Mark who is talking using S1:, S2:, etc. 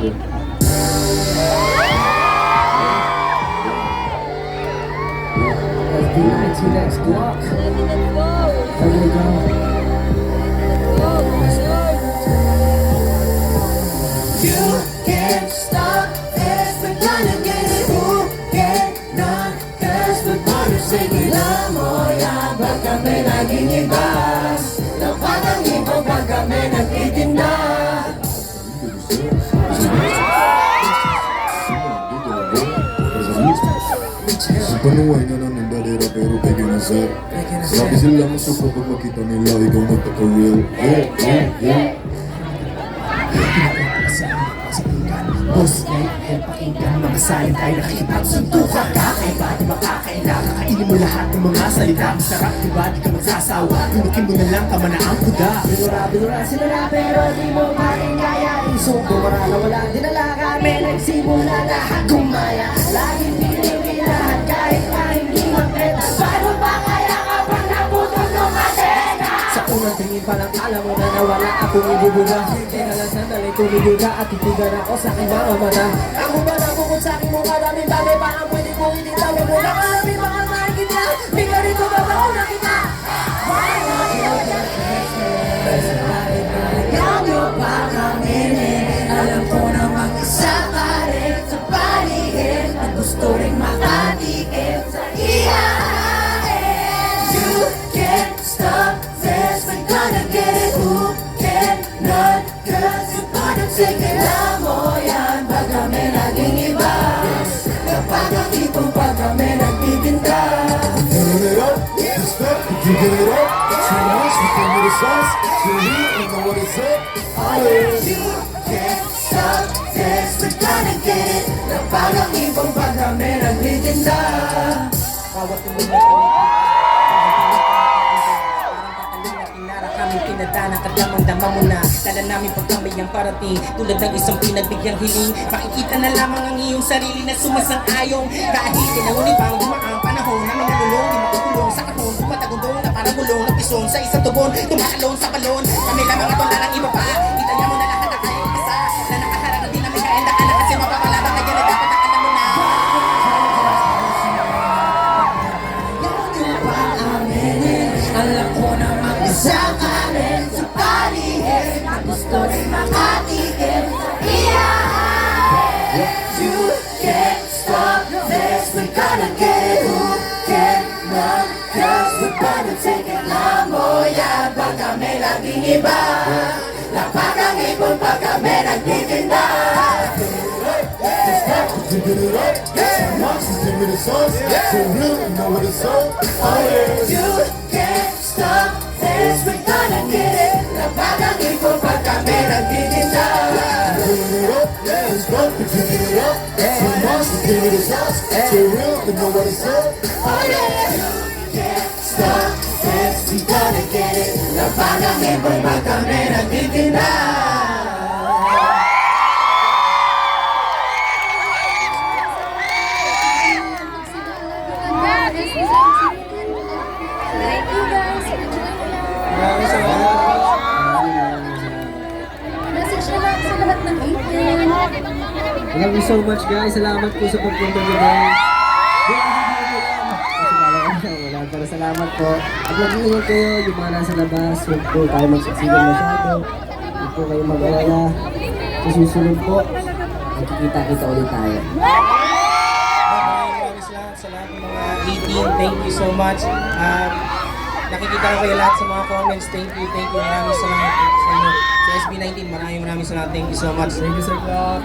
S1: you.
S2: Let's block. There we go.
S3: You can't stop this, we're gonna get it. Who cannot? Cause we're gonna sing it. Alam mo yan, ba't kami naging iba? Dapat ang iba pag kami nagtitinda.
S4: Si Panuay na lang ng dalira pero peke na sir. Grabe sila masuko pag makita nila ikaw magpaka-real.
S2: Boss Night, pakinggan mga salin tayo nakikipagsuntukan. Kakaiba, di makakaila, kakainin mo lahat ng mga salita. Masarap, diba, di ka magsasawa, tunukin mo na lang tama na ang kuda. Binura sila na pero di mo makikaya. Isuko marala, wala dinala kami, nagsimula lahat gumaya. Laging pinipilahan kahit na hindi magpeta. Paano ba kaya kapag naputol ng kadena? Sa unang tingin pa lang alam mo na nawala akong ibubuga. Teka lang sandali, tumigiga at titigan ako sa aking mga mata. Ako ba nakukot sa aking mukha, daming bagay parang pwede kong ititawag mo. Nakarami mga makikita, bigla rito ba ako nakita? Why not you get Christmas? Ayaw nyo pa kaminin. Alam ko namang isa ka rin sa paligid at gusto rin makatikim sa iyain.
S3: You can't stop this, we're gonna get it. Who cannot? Cause we're gonna sing it. Alam mo yan, pag kami naging iba. Kapag ang ipong pag kami nagtitinda.
S4: Turn it up, respect, you get it up. Too much, we came with the sauce. You're here, you know what it's up.
S3: You can't stop this, we're gonna get it. Kapag ang ipong pag kami nagtitinda.
S2: Bawat tumulong na parang patalim na inara kami pinadana. Kadamang-dama mo na dala namin pag kami ang parating. Tulad ng isang pinagbigyan hiling, makikita na lamang ang iyong sarili na sumasang-ayong. Kahit tinangunin pang dumaang panahon namin nalulong, di makukulong sa kahon, tumatagundong na parang gulong ng pisong sa isang tubon, tumatalon sa balon. Kami lamang ito na lang iba pa, itaya mo na lahat na kayang isa na nakaharang na di namin kaendaan na kasi mapapala ba kaya na dapat nakita mo na.
S3: Alam ko namang isa ka rin sa paligid na gusto rin makatikim sa iyain. You can't stop this, we're gonna get it. Who cannot? Cause we're gonna take it. Alam mo yan, pag kami laging iba. Lapag ang ipon pag kami nagtitinda.
S4: You get it up, too much, we came with the sauce. You're real, you know what it's up.
S3: You can't stop this, we're gonna get it. Lapag ang ipon pag kami nagtitinda.
S4: Turn it up, let's go, you get it up. Too much, we came with the sauce. You're real, you know what it's up.
S3: Oh yeah, you can't stop this, we gonna get it. Lapag ang ipon pag kami nagtitinda.
S2: Maraming salamat.
S5: Message na lang sa lahat ng agent.
S2: Thank you so much guys. Salamat po sa pagpunta today. Wala para salamat po. At mag-iingat kayo yung mga nasa labas. Huwag po tayo magsaksigan masyado. Huwag po kayo mag-alala. Sa susunod po, magkikita-kita ulit tayo. Maraming salamat sa lahat ng mga 18. Thank you so much. Nakikita ko kayo lahat sa mga comments. Thank you. Maraming salamat sa inyo. Sa SB19, maraming salamat. Thank you so much. Thank you, Sir Clark.